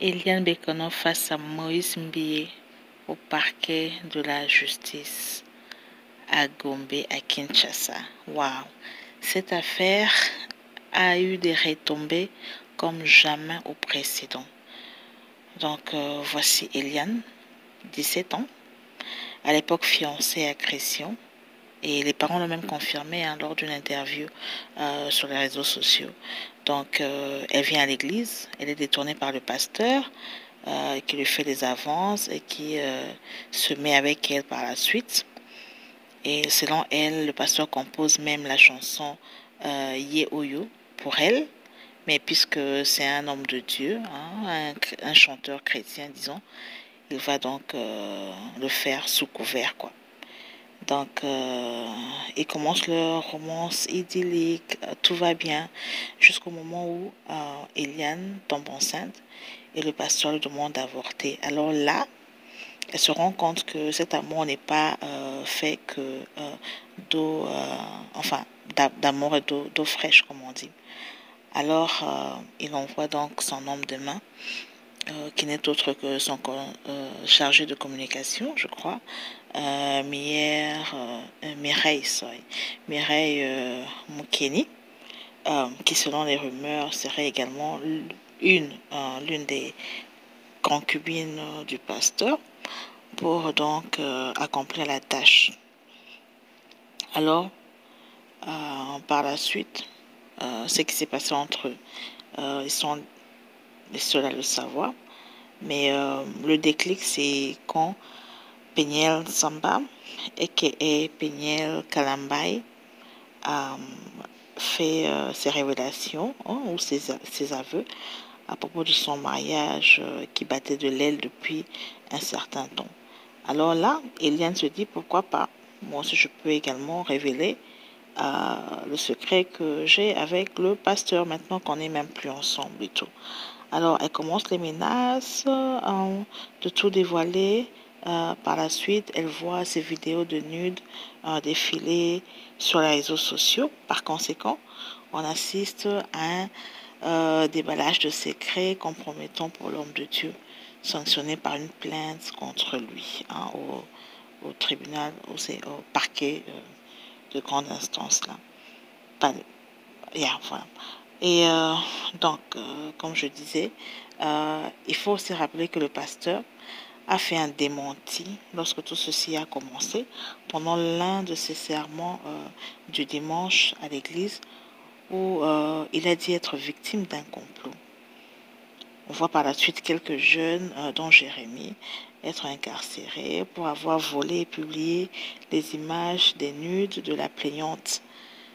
Eliane Bekono face à Moïse Mbie au parquet de la justice à Gombe, à Kinshasa. Waouh! Cette affaire a eu des retombées comme jamais au précédent. Donc, voici Eliane, 17 ans, à l'époque fiancée à Christian. Et les parents l'ont même confirmé lors d'une interview sur les réseaux sociaux. Donc, elle vient à l'église, elle est détournée par le pasteur qui lui fait des avances et qui se met avec elle par la suite. Et selon elle, le pasteur compose même la chanson Ye Oyo pour elle. Mais puisque c'est un homme de Dieu, un chanteur chrétien, disons, il va donc le faire sous couvert, quoi. Donc, ils commencent leur romance idyllique, tout va bien, jusqu'au moment où Eliane tombe enceinte et le pasteur lui demande d'avorter. Alors là, elle se rend compte que cet amour n'est pas fait que d'eau, enfin, d'amour et d'eau fraîche, comme on dit. Alors, il envoie donc son homme de main qui n'est autre que son chargé de communication, je crois, Mireille Mukeni, qui selon les rumeurs serait également l'une des concubines du pasteur, pour donc accomplir la tâche. Alors, par la suite, ce qui s'est passé entre eux, ils sont les seuls à le savoir. Mais le déclic, c'est quand Peniel Samba, a.k.a. Peniel Kalambai, fait ses révélations ou ses aveux à propos de son mariage qui battait de l'aile depuis un certain temps. Alors là, Eliane se dit pourquoi pas. Moi aussi, je peux également révéler le secret que j'ai avec le pasteur maintenant qu'on n'est même plus ensemble et tout. Alors, elle commence les menaces de tout dévoiler. Par la suite, elle voit ces vidéos de nudes défiler sur les réseaux sociaux. Par conséquent, on assiste à un déballage de secrets compromettant pour l'homme de Dieu, sanctionné par une plainte contre lui au tribunal, au parquet de grande instance là. Voilà. Et donc, comme je disais, il faut aussi rappeler que le pasteur a fait un démenti lorsque tout ceci a commencé pendant l'un de ses sermons du dimanche à l'église où il a dit être victime d'un complot. On voit par la suite quelques jeunes, dont Jérémie, être incarcérés pour avoir volé et publié les images des nudes de la plaignante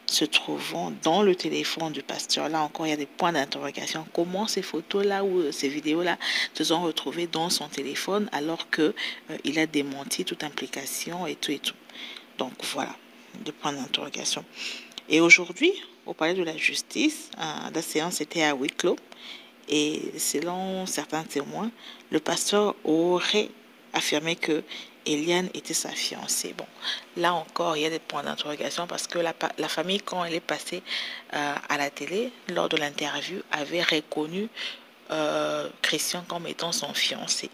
se trouvant dans le téléphone du pasteur. Là encore, il y a des points d'interrogation. Comment ces photos-là ou ces vidéos-là se sont retrouvées dans son téléphone alors que il a démenti toute implication et tout et tout. Donc voilà, des points d'interrogation. Et aujourd'hui, au palais de la justice, la séance était à huis clos et selon certains témoins, le pasteur aurait affirmé que Eliane était sa fiancée. Bon, là encore, il y a des points d'interrogation parce que la famille, quand elle est passée à la télé, lors de l'interview, avait reconnu Christian comme étant son fiancé.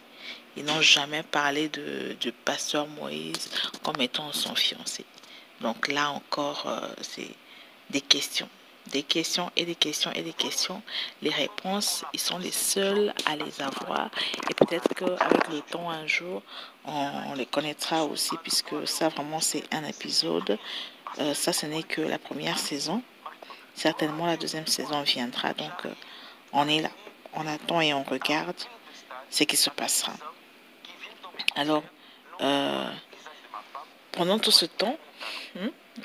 Ils n'ont jamais parlé de pasteur Moïse comme étant son fiancé. Donc là encore, c'est des questions. Des questions et des questions et des questions. Les réponses, ils sont les seuls à les avoir. Et peut-être qu'avec le temps, un jour, on les connaîtra aussi, puisque ça, vraiment, c'est un épisode. Ça, ce n'est que la première saison. Certainement, la deuxième saison viendra. Donc, on est là. On attend et on regarde ce qui se passera. Alors, pendant tout ce temps,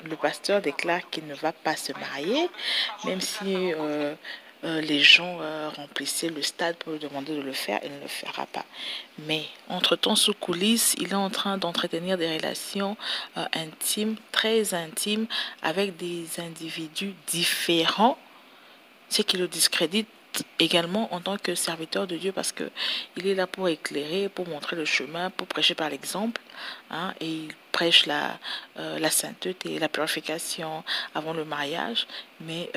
le pasteur déclare qu'il ne va pas se marier, même si les gens remplissaient le stade pour lui demander de le faire, il ne le fera pas. Mais entre-temps, sous coulisses, il est en train d'entretenir des relations intimes, très intimes, avec des individus différents, ce qui le discrédite également en tant que serviteur de Dieu, parce que il est là pour éclairer, pour montrer le chemin, pour prêcher par l'exemple, et il prêche la sainteté et la purification avant le mariage, mais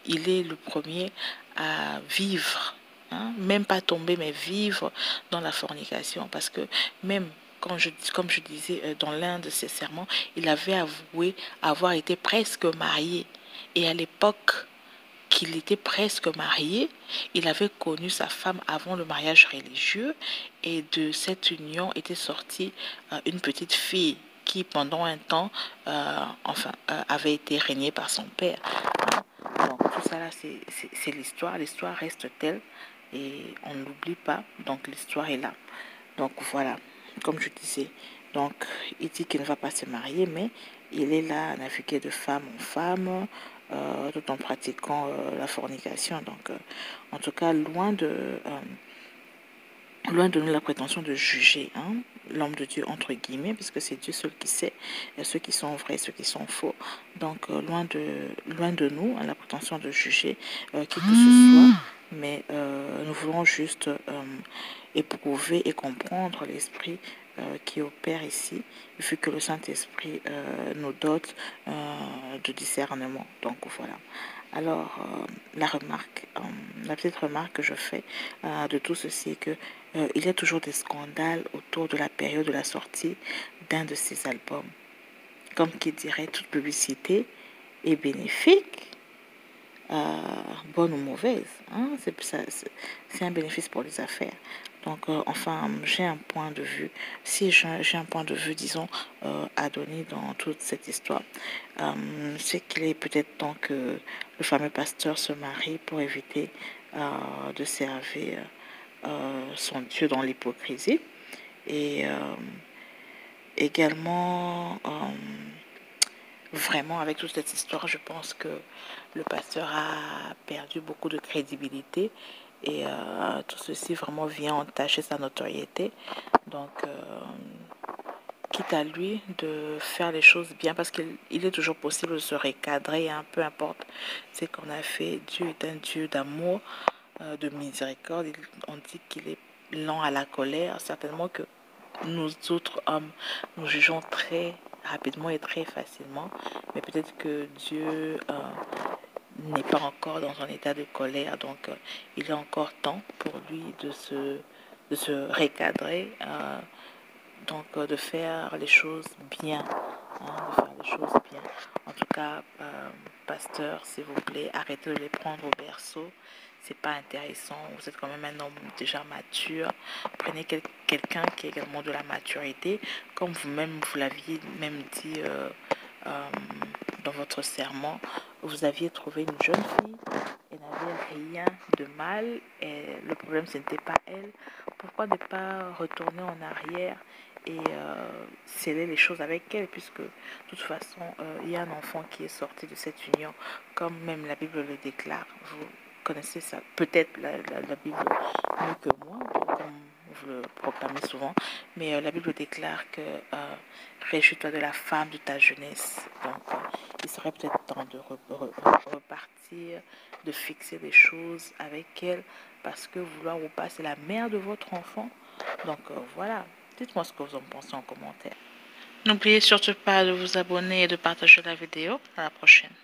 il est le premier à vivre hein, même pas tomber, mais vivre dans la fornication. Parce que même, comme je disais, dans l'un de ses sermons, il avait avoué avoir été presque marié. Et à l'époque qu'il était presque marié, il avait connu sa femme avant le mariage religieux, et de cette union était sortie une petite fille qui pendant un temps avait été régnée par son père. Donc tout ça là, c'est l'histoire. L'histoire reste telle et on ne l'oublie pas. Donc l'histoire est là. Donc voilà, comme je disais. Donc il dit qu'il ne va pas se marier, mais il est là à naviguer de femme en femme, tout en pratiquant la fornication. Donc en tout cas, loin de nous la prétention de juger, hein, l'homme de Dieu entre guillemets, puisque c'est Dieu seul qui sait ceux qui sont vrais, ceux qui sont faux. Donc loin de nous la prétention de juger qui que ce soit, mais nous voulons juste éprouver et comprendre l'esprit qui opère ici, vu que le Saint-Esprit nous dote de discernement. Donc voilà. Alors, la petite remarque que je fais de tout ceci est que il y a toujours des scandales autour de la période de la sortie d'un de ces albums. Comme qui dirait, toute publicité est bénéfique, bonne ou mauvaise. Hein? C'est un bénéfice pour les affaires. Donc, enfin, j'ai un point de vue. Si j'ai un point de vue, disons, à donner dans toute cette histoire, c'est qu'il est peut-être temps que le fameux pasteur se marie pour éviter de servir son Dieu dans l'hypocrisie. Et également, vraiment, avec toute cette histoire, je pense que le pasteur a perdu beaucoup de crédibilité et tout ceci vraiment vient entacher sa notoriété. Donc, quitte à lui de faire les choses bien, parce qu'il est toujours possible de se recadrer, hein, peu importe ce qu'on a fait. Dieu est un Dieu d'amour, de miséricorde. On dit qu'il est lent à la colère. Certainement que nous autres hommes, nous jugeons très rapidement et très facilement, mais peut-être que Dieu n'est pas encore dans un état de colère, donc il est encore temps pour lui de se recadrer, donc de faire les choses bien, hein, de faire les choses bien. En tout cas, pasteur, s'il vous plaît, arrêtez de les prendre au berceau. C'est pas intéressant. Vous êtes quand même un homme déjà mature. Prenez quelqu'un qui a également de la maturité, comme vous-même vous l'aviez même dit dans votre serment. Vous aviez trouvé une jeune fille. Elle n'avait rien de mal. Et le problème, ce n'était pas elle. Pourquoi ne pas retourner en arrière et sceller les choses avec elle, puisque de toute façon, il y a un enfant qui est sorti de cette union, comme même la Bible le déclare. Vous connaissez ça, peut-être la Bible mieux que moi, comme vous le proclamez souvent, mais la Bible déclare que réjouis-toi de la femme de ta jeunesse. Donc, il serait peut-être temps de repartir, de fixer des choses avec elle, parce que vouloir ou pas, c'est la mère de votre enfant. Donc, voilà. Dites-moi ce que vous en pensez en commentaire. N'oubliez surtout pas de vous abonner et de partager la vidéo. À la prochaine.